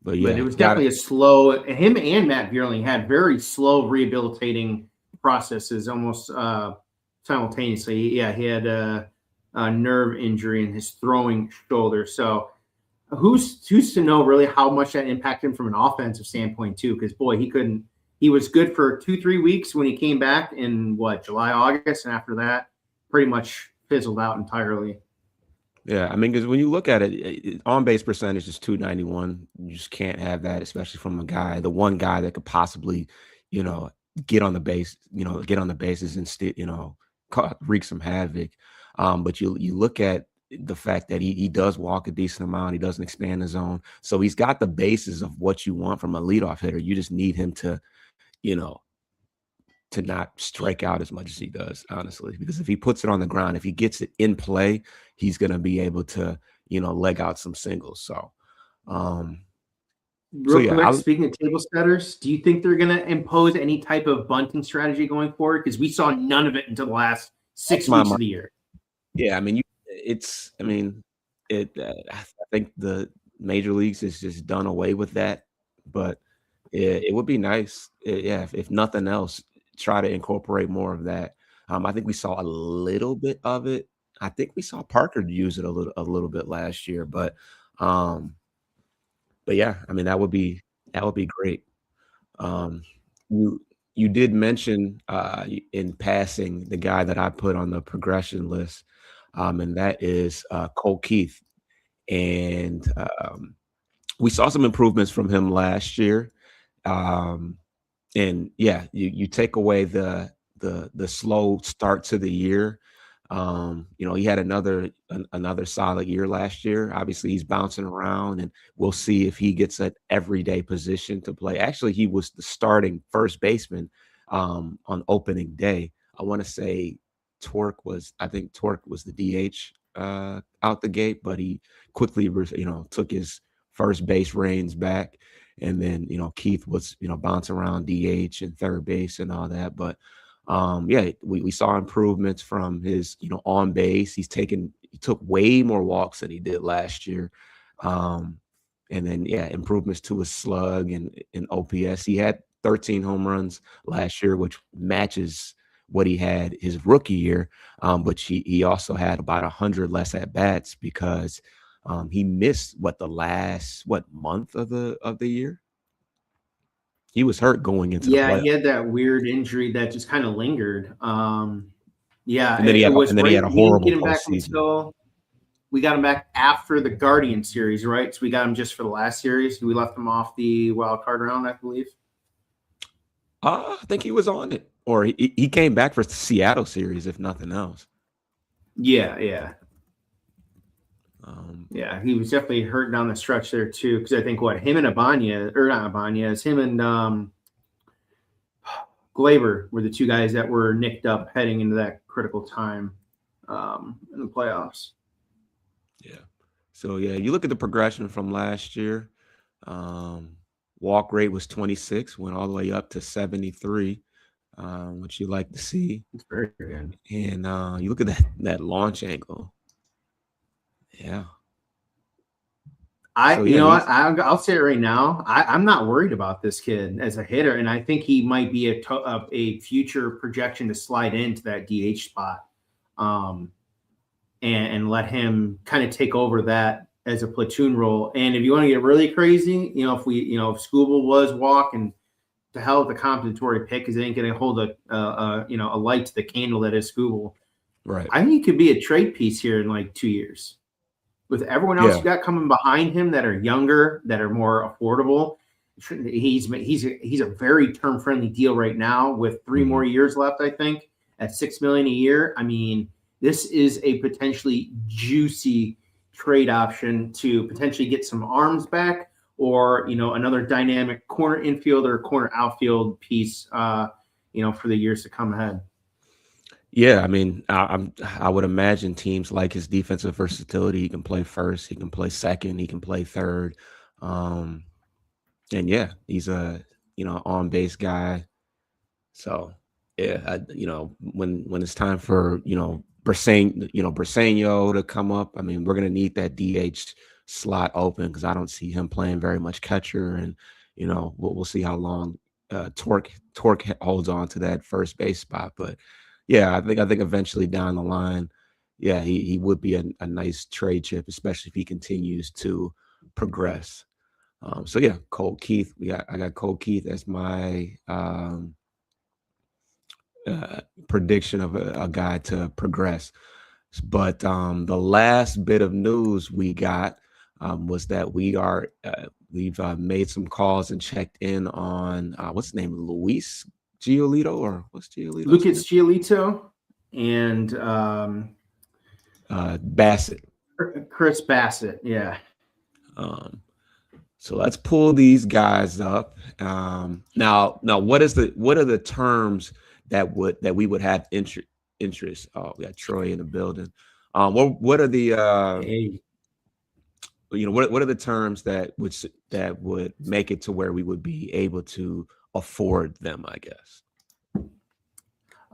But it was definitely a slow. Him and Matt Vierling had very slow rehabilitating processes, almost simultaneously. Yeah, he had a nerve injury in his throwing shoulder. So who's to know really how much that impacted him from an offensive standpoint too? Because boy, he was good for 2-3 weeks when he came back in July, August, and after that, pretty much fizzled out entirely. Yeah, I mean, because when you look at it, on base percentage is .291. You just can't have that, especially from the one guy that could possibly, get on the base, get on the bases and still, wreak some havoc. But you look at the fact that he does walk a decent amount. He doesn't expand the zone. So he's got the basis of what you want from a leadoff hitter. You just need him to, to not strike out as much as he does, honestly, because if he puts it on the ground, if he gets it in play, he's going to be able to, leg out some singles. So, Real quick, speaking of table setters, do you think they're going to impose any type of bunting strategy going forward? Because we saw none of it until the last 6 weeks of the year. Yeah, I mean, I think the major leagues has just done away with that, but it would be nice, if nothing else, try to incorporate more of that. I think we saw a little bit of it. I think we saw Parker use it a little bit last year, but yeah, I mean that would be great. You did mention in passing the guy that I put on the progression list, and that is Colt Keith, and we saw some improvements from him last year. And yeah, you take away the slow start to the year. He had another solid year last year. Obviously, he's bouncing around, and we'll see if he gets an everyday position to play. Actually, he was the starting first baseman on opening day. I want to say Torque was the DH out the gate, but he quickly took his first base reins back. And then, Keith was, bouncing around DH and third base and all that. But we saw improvements from his, on base. He took way more walks than he did last year. And then, improvements to his slug and OPS. He had 13 home runs last year, which matches what he had his rookie year. But he also had about 100 less at bats because he missed the last month of the year. He was hurt going into the playoffs. He had that weird injury that just kind of lingered. And then he had a horrible postseason. We got him back after the Guardian series, right? So we got him just for the last series. We left him off the wild card round, I believe. I think he was on it, or he came back for the Seattle series, if nothing else. Yeah. He was definitely hurt down the stretch there too. Because I think him and him and Glaber were the two guys that were nicked up heading into that critical time in the playoffs. Yeah. So you look at the progression from last year. Walk rate was 26, went all the way up to 73, which you like to see. It's very good. And you look at that launch angle. Yeah. You know what? I'll say it right now. I'm not worried about this kid as a hitter, and I think he might be a future projection to slide into that DH spot, and let him kind of take over that as a platoon role. And if you want to get really crazy, if Scooble was walking, to hell with the compensatory pick, because they ain't going to hold a light to the candle that is Scooble. Right. I think he could be a trade piece here in like 2 years. With everyone else you got coming behind him that are younger, that are more affordable, he's a very term friendly deal right now with 3 more years left. I think at $6 million a year. I mean, this is a potentially juicy trade option to potentially get some arms back, or another dynamic corner infield or corner outfield piece, for the years to come ahead. Yeah, I mean, I would imagine teams like his defensive versatility. He can play first, he can play second, he can play third, and yeah, he's a on base guy. So yeah, when it's time for Briseño to come up, I mean, we're gonna need that DH slot open because I don't see him playing very much catcher, and we'll see how long Torque holds on to that first base spot, but. Yeah, I think eventually down the line, yeah, he would be a nice trade chip, especially if he continues to progress. So yeah, Cole Keith. I got Cole Keith as my prediction of a guy to progress. But the last bit of news we got was that we've made some calls and checked in on what's his name, Luis Giolito, or what's Giolito? Lucas Giolito and Bassett. Chris Bassett, yeah. So let's pull these guys up. Now, what are the terms that we would have interest? Oh, we got Troy in the building. What are the what are the terms that would make it to where we would be able to afford them, I guess?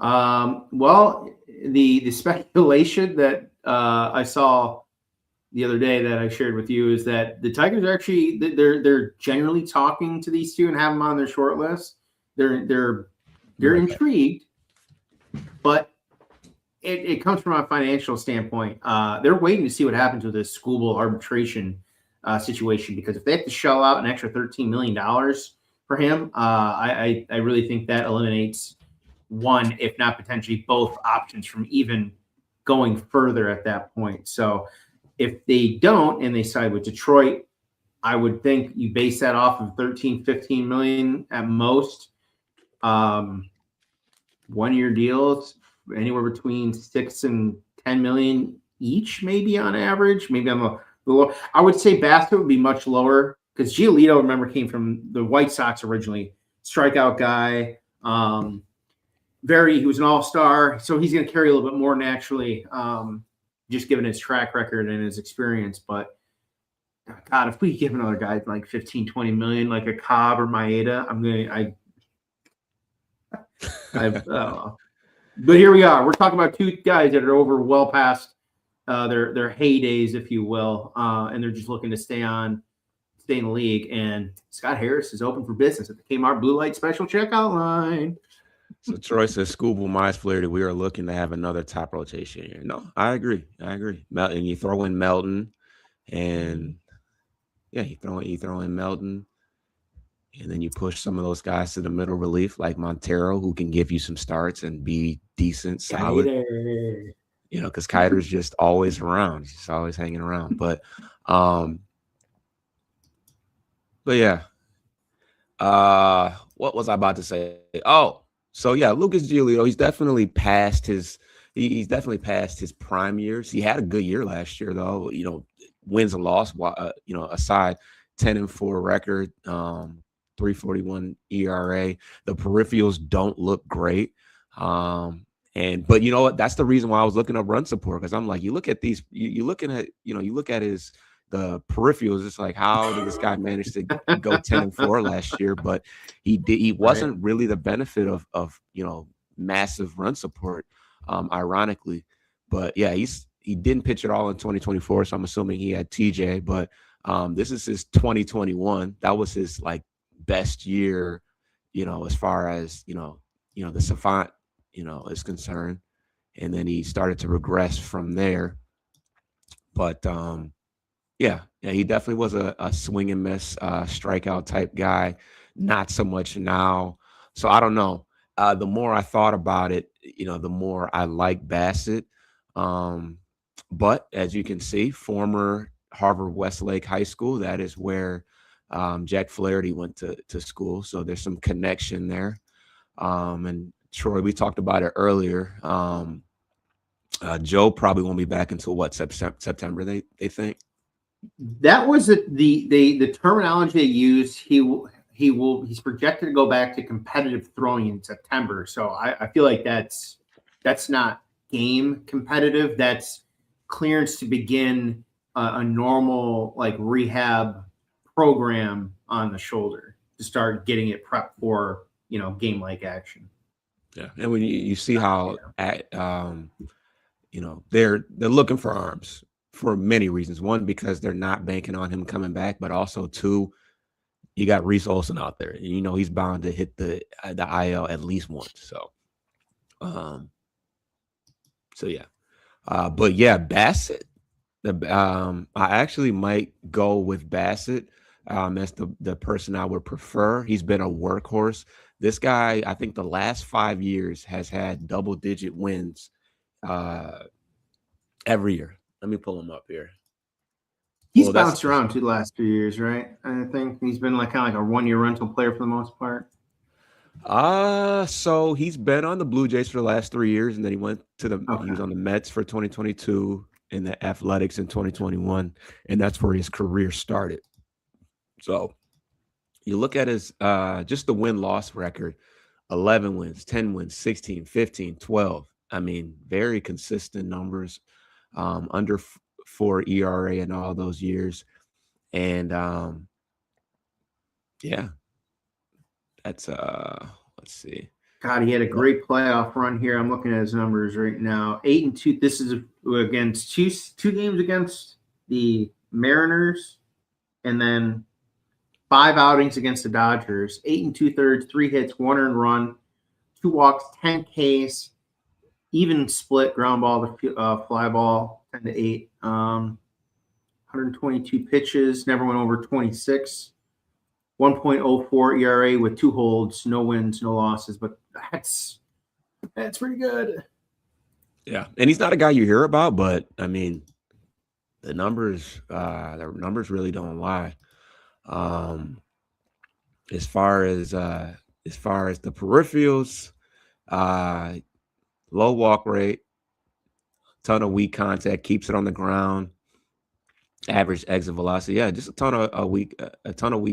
Well, the speculation that I saw the other day that I shared with you is that the Tigers are actually they're generally talking to these two and have them on their short list. They're intrigued, but it comes from a financial standpoint. They're waiting to see what happens with this Scooble arbitration situation, because if they have to shell out an extra $13 million for him, I really think that eliminates one, if not potentially both options from even going further at that point. So if they don't and they side with Detroit, I would think you base that off of 13, 15 million at most. 1 year deals, anywhere between 6 and 10 million each, maybe on average. Maybe on the low. I would say Bassett would be much lower, because Giolito, remember, came from the White Sox originally. Strikeout guy. He was an all-star, so he's going to carry a little bit more naturally, just given his track record and his experience. But God, if we give another guy like 15, 20 million, like a Cobb or Maeda, but here we are. We're talking about two guys that are over well past their heydays, if you will, and they're just looking to stay in the league. And Scott Harris is open for business at the Kmart Blue Light Special Checkout line. So Troy says, Scooble, Mize, Flaherty, we are looking to have another top rotation here. No, I agree. Melton, you throw in Melton, and yeah, you throw in Melton, and then you push some of those guys to the middle relief, like Montero, who can give you some starts and be decent, solid. Because Kiter's just always around. He's always hanging around. But yeah. What was I about to say? Oh, so yeah, Lucas Giolito, he's definitely past his prime years. He had a good year last year, though. Wins and loss, aside, 10-4 record, 3.41 ERA. The peripherals don't look great. But you know what? That's the reason why I was looking up run support, because I'm like, you look at these, you look at the peripherals. It's like, how did this guy manage to go 10-4 last year? But he wasn't really the benefit of massive run support, ironically. But yeah, he didn't pitch at all in 2024, so I'm assuming he had TJ. But This is his 2021. That was his like best year, as far as the savant, is concerned. And then he started to regress from there. But yeah, he definitely was a swing and miss strikeout type guy. Not so much now. So I don't know. The more I thought about it, the more I like Bassett. But as you can see, former Harvard Westlake High School, that is where Jack Flaherty went to school. So there's some connection there. And Troy, we talked about it earlier. Joe probably won't be back until what, September, they think? That was the terminology they used. He's projected to go back to competitive throwing in September. So I feel like that's not game competitive. That's clearance to begin a normal like rehab program on the shoulder to start getting it prepped for game like action. Yeah, and when you see how they're looking for arms for many reasons. One, because they're not banking on him coming back, but also two, you got Reese Olson out there. He's bound to hit the IL at least once. So yeah. But yeah, Bassett. I actually might go with Bassett. That's the person I would prefer. He's been a workhorse. This guy, I think the last 5 years has had double-digit wins every year. Let me pull him up here. He's bounced around the last 2 years, right? I think he's been kind of like a 1-year rental player for the most part. So he's been on the Blue Jays for the last 3 years, and then he went to he was on the Mets for 2022 and the Athletics in 2021, and that's where his career started. So you look at his just the win-loss record, 11 wins, 10 wins, 16, 15, 12. I mean, very consistent numbers, under 4 ERA in all those years. And yeah, that's let's see. God, he had a great playoff run here. I'm looking at his numbers right now. 8-2. This is against two games against the Mariners, and then 5 outings against the Dodgers. 8 2/3, 3 hits, 1 earned run, 2 walks, 10 Ks, even split ground ball to fly ball, 10-8. 122 pitches, never went over 26. 1.04 ERA with 2 holds, no wins, no losses, but that's pretty good. Yeah, and he's not a guy you hear about, but I mean, the numbers really don't lie. As far as the peripherals, low walk rate, ton of weak contact, keeps it on the ground. Average exit velocity, yeah, just a ton of weak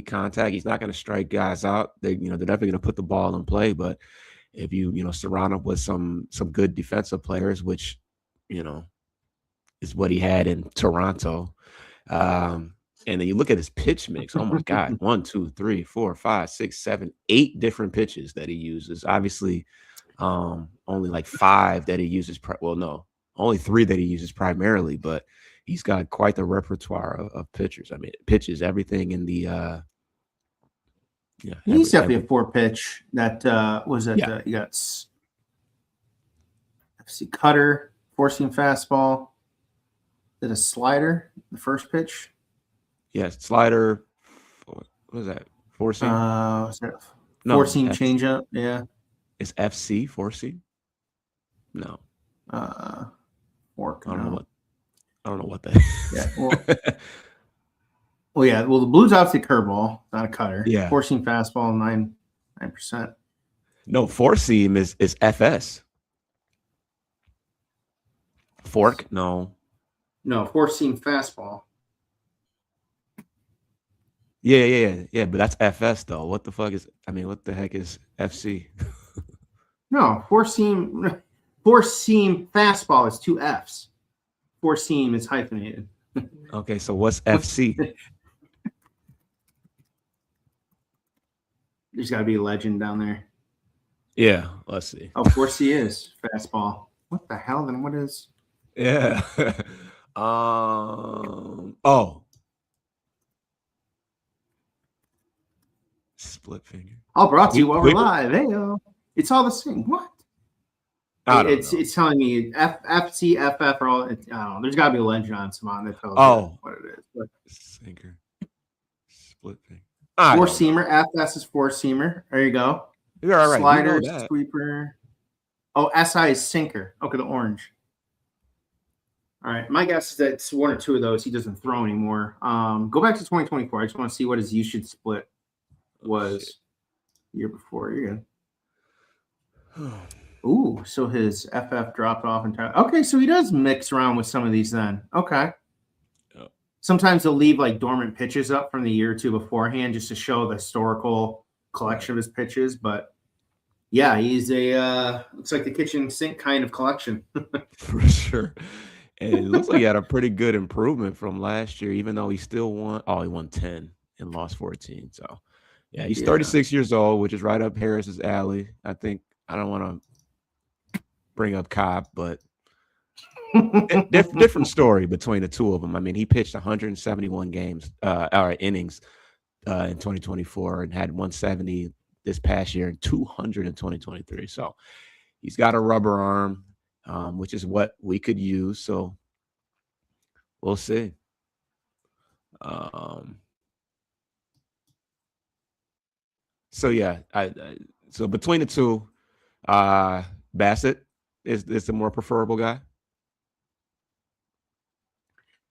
contact. He's not going to strike guys out. They're definitely going to put the ball in play. But if you surround him with some good defensive players, which is what he had in Toronto, and then you look at his pitch mix. Oh my God, 1, 2, 3, 4, 5, 6, 7, 8 different pitches that he uses. Obviously, only like 5 that he uses. Only 3 that he uses primarily, but he's got quite the repertoire of pitchers. I mean, pitches everything in the he's definitely a 4-pitch. That was it. Yeah. You got FC cutter, 4-seam fastball. Did a slider, the first pitch? Yeah, slider. What was that? 4-seam? Was that 4-seam changeup? Yeah. It's FC 4-seam? No. Fork. I don't know what that is. Yeah. Well, yeah. Well, the blue's obviously curveball, not a cutter. Yeah. 4-seam fastball, 9%. No, 4-seam is FS. Fork? No. No, 4-seam fastball. Yeah. But that's FS though. What the heck is FC? No, 4-seam fastball is 2 Fs. 4-seam is hyphenated. Okay, so what's FC? There's got to be a legend down there. Yeah, let's see. Oh, 4C is fastball. What the hell? Then what is? Yeah. Split finger. All brought to you while we're Wait. live. Hey, it's all the same. What? I don't It's know. it's telling me FC, FF, or all. I don't know. There's got to be a legend on some on that tells you what it is. But Sinker. Split finger. four seamer. FS is four seamer. There you go. You're all right. Slider, You know that. sweeper. Oh, SI is sinker. Okay, the orange. All right. My guess is that it's one or two of those he doesn't throw anymore. Go back to 2024. I just want to see what his usage split was the year before. You're good. Ooh, so his FF dropped off entirely. Okay, so he does mix around with some of these then. Okay. Yep. Sometimes they'll leave like dormant pitches up from the year or two beforehand just to show the historical collection of his pitches. But yeah, he's a looks like the kitchen sink kind of collection. For sure. And it looks like he had a pretty good improvement from last year, even though he still won. Oh, he won 10 and lost 14. So yeah, he's 36 years old, which is right up Harris's alley. I think I don't want to bring up Cobb, but different story between the two of them. I mean, he pitched 171 innings in 2024 and had 170 this past year and 200 in 2023. So he's got a rubber arm, which is what we could use. So we'll see. So yeah, so between the two, Bassett is the more preferable guy.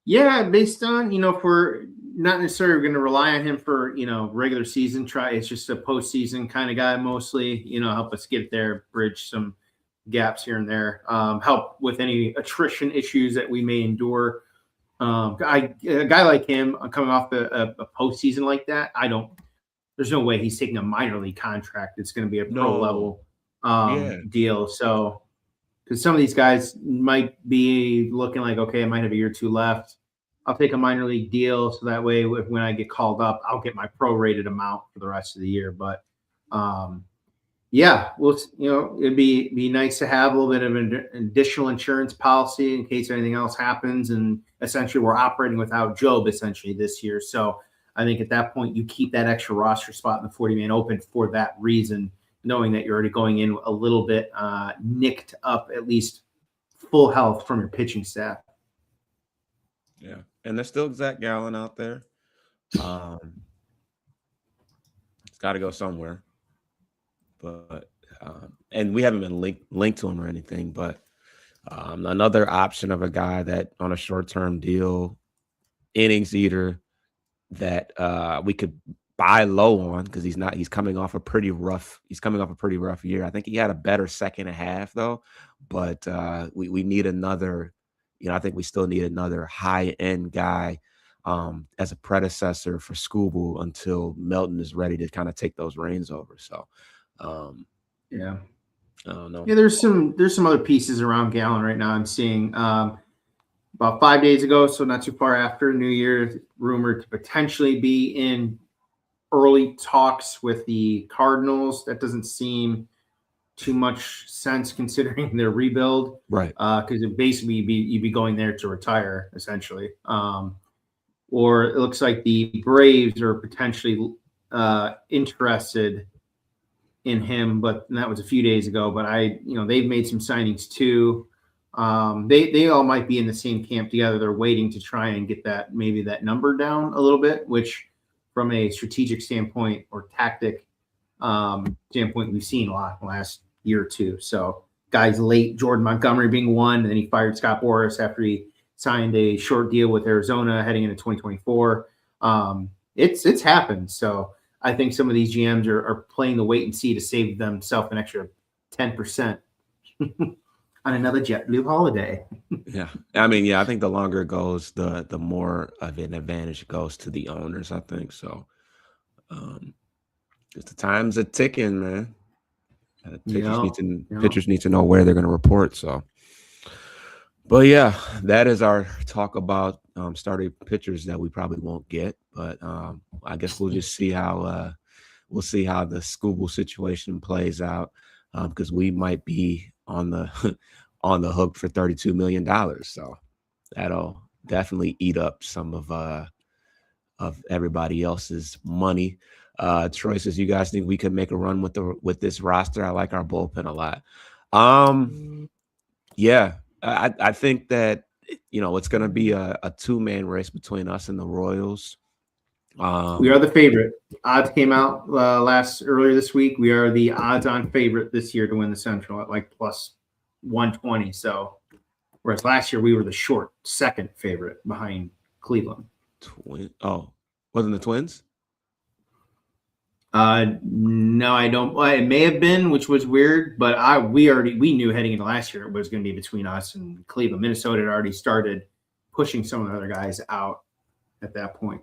Yeah, based on, if we're not necessarily going to rely on him for, regular season try. It's just a postseason kind of guy mostly, help us get there, bridge some gaps here and there, help with any attrition issues that we may endure. A guy like him coming off a postseason like that, there's no way he's taking a minor league contract. It's going to be a pro level deal. So, because some of these guys might be looking like, okay, I might have a year or two left. I'll take a minor league deal. So that way, when I get called up, I'll get my prorated amount for the rest of the year. But yeah, it'd be nice to have a little bit of an additional insurance policy in case anything else happens. And essentially, we're operating without Job essentially this year. So I think at that point, you keep that extra roster spot in the 40-man open for that reason, knowing that you're already going in a little bit nicked up, at least full health from your pitching staff. Yeah, and there's still Zach Gallen out there. It's got to go somewhere. But and we haven't been linked to him or anything. But another option of a guy that on a short-term deal, innings eater that we could buy low on because he's coming off a pretty rough year. I think he had a better second half though, but we need another. I think we still need another high-end guy as a predecessor for Scooble until Melton is ready to kind of take those reins over. So yeah, I don't know. Yeah, there's some other pieces around Gallen right now. I'm seeing about 5 days ago, so not too far after New Year, rumored to potentially be in early talks with the Cardinals. That doesn't seem too much sense considering their rebuild, right? Because it basically you'd be going there to retire essentially. Or it looks like the Braves are potentially interested in him, but that was a few days ago. But they've made some signings too. They all might be in the same camp together. They're waiting to try and get that number down a little bit, which from a strategic standpoint or tactic standpoint, we've seen a lot in the last year or two. So guys late, Jordan Montgomery being one, and then he fired Scott Boras after he signed a short deal with Arizona heading into 2024. It's happened. So I think some of these GMs are playing the wait and see to save themselves an extra 10% on another JetBlue holiday. Yeah. I mean, yeah, I think the longer it goes, the more of an advantage goes to the owners, I think. So just the time's are ticking, man. Pitchers need to know where they're going to report. So, but yeah, that is our talk about starting pitchers that we probably won't get. But I guess we'll just see how the Scooble situation plays out because we might be on the hook for $32 million. So that'll definitely eat up some of everybody else's money. Troy says, you guys think we could make a run with this roster? I like our bullpen a lot. Yeah, I think that it's going to be a two-man race between us and the Royals. We are the favorite. Odds came out earlier this week. We are the odds-on favorite this year to win the Central at like plus 120. So, whereas last year we were the short second favorite behind Cleveland. Wasn't the Twins? No, I don't. Well, it may have been, which was weird, but we knew heading into last year it was going to be between us and Cleveland. Minnesota had already started pushing some of the other guys out at that point.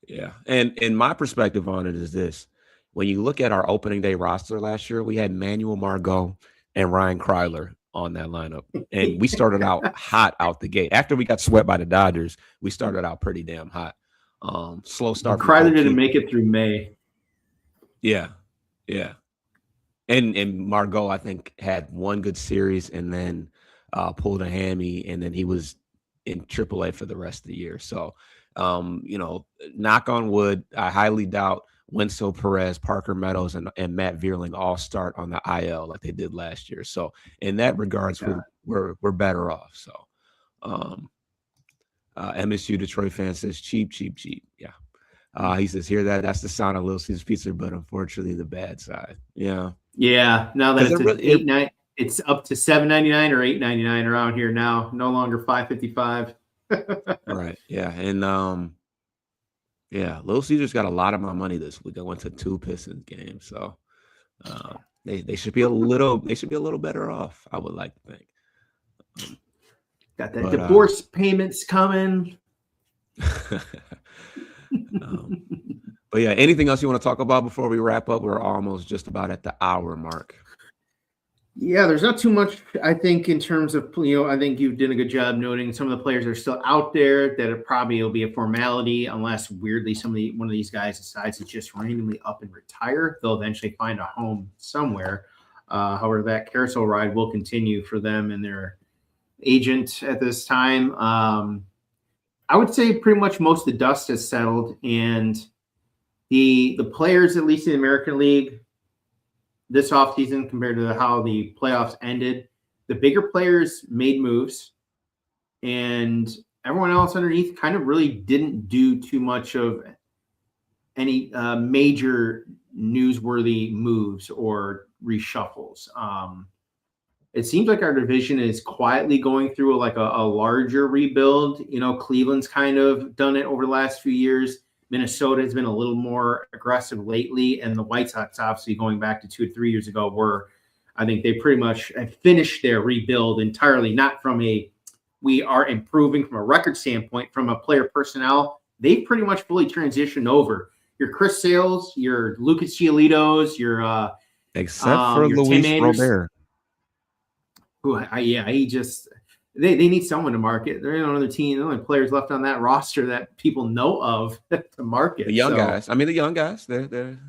Yeah, and my perspective on it is this: when you look at our opening day roster last year, we had Manuel Margot and Ryan Kryler on that lineup, and we started out hot out the gate. After we got swept by the Dodgers, we started out pretty damn hot. Slow start. Kryler didn't make it through May. Yeah. And Margot, I think, had one good series and then pulled a hammy, and then he was in AAA for the rest of the year. So, knock on wood, I highly doubt Winslow Perez, Parker Meadows, and Matt Vierling all start on the IL like they did last year. So, in that regards, we're better off. So, MSU Detroit fan says cheap. Yeah. He says, hear that? That's the sound of Little Caesars Pizza, but unfortunately the bad side. Yeah. Yeah. Now that it's it's up to $7.99 or $8.99 around here now. No longer $5.55. Right. Yeah. And Little Caesars got a lot of my money this week. I went to 2 Pistons games. So they should be a little better off, I would like to think. Got that divorce payments coming. But yeah, anything else you want to talk about before we wrap up? We're almost just about at the hour mark. Yeah, there's not too much, I think, in terms of, I think you did a good job noting some of the players that are still out there that it probably will be a formality unless weirdly one of these guys decides to just randomly up and retire. They'll eventually find a home somewhere. However, that carousel ride will continue for them and their agent at this time. I would say pretty much most of the dust has settled, and the players, at least in the American League, this offseason compared to how the playoffs ended, the bigger players made moves, and everyone else underneath kind of really didn't do too much of any major newsworthy moves or reshuffles. It seems like our division is quietly going through a larger rebuild. Cleveland's kind of done it over the last few years. Minnesota has been a little more aggressive lately, and the White Sox, obviously going back to 2 or 3 years ago, I think they pretty much have finished their rebuild entirely, not from we are improving from a record standpoint, from a player personnel. They pretty much fully transitioned over. Your Chris Sales, your Lucas Giolito's, your except for Luis Robert. They need someone to market. There ain't another team. The only players left on that roster that people know of to market. The young guys. I mean, the young guys. They're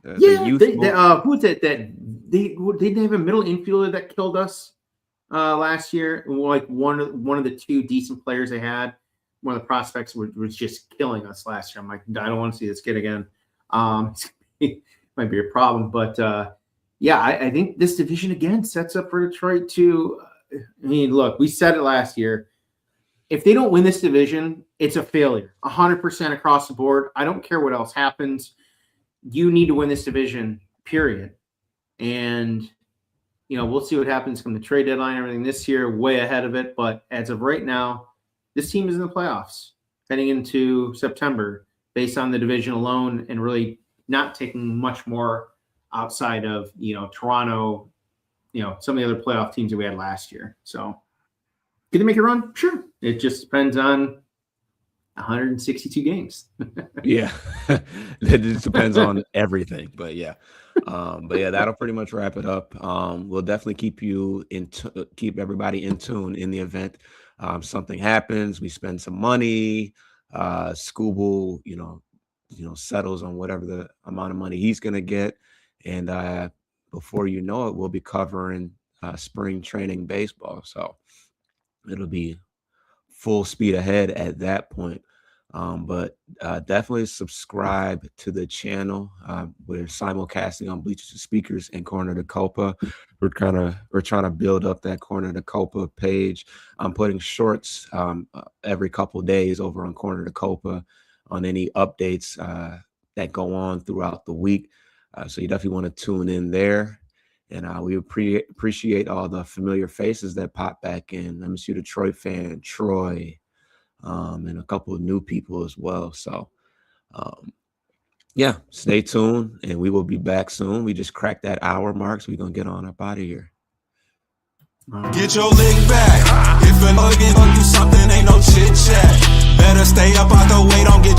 youthful. Who's that? They didn't have a middle infielder that killed us last year. Like one of the 2 decent players they had. One of the prospects was just killing us last year. I'm like, I don't want to see this kid again. It might be a problem, but I think this division again sets up for Detroit to. I mean, look, we said it last year. If they don't win this division, it's a failure, 100% across the board. I don't care what else happens. You need to win this division, period. And, we'll see what happens from the trade deadline and everything this year, way ahead of it. But as of right now, this team is in the playoffs heading into September based on the division alone and really not taking much more outside of, Toronto, some of the other playoff teams that we had last year. So could they make a run? Sure. It just depends on 162 games. Yeah. It just depends on everything. But yeah. That'll pretty much wrap it up. We'll definitely keep everybody in tune in the event something happens. We spend some money. Scooble, settles on whatever the amount of money he's gonna get. And before you know it, we'll be covering spring training baseball. So it'll be full speed ahead at that point. But definitely subscribe to the channel. We're simulcasting on Bleachers to Speakers and Corner to Copa. We're trying to build up that Corner to Copa page. I'm putting shorts every couple days over on Corner to Copa on any updates that go on throughout the week. So you definitely want to tune in there. And we appreciate all the familiar faces that pop back in. Let me see, the Troy fan, Troy, and a couple of new people as well. So, yeah, stay tuned, and we will be back soon. We just cracked that hour mark, so we're going to get on up out of here. Get your lick back. If a nigga gon' do something, ain't no chit chat. Better stay up out the way, don't get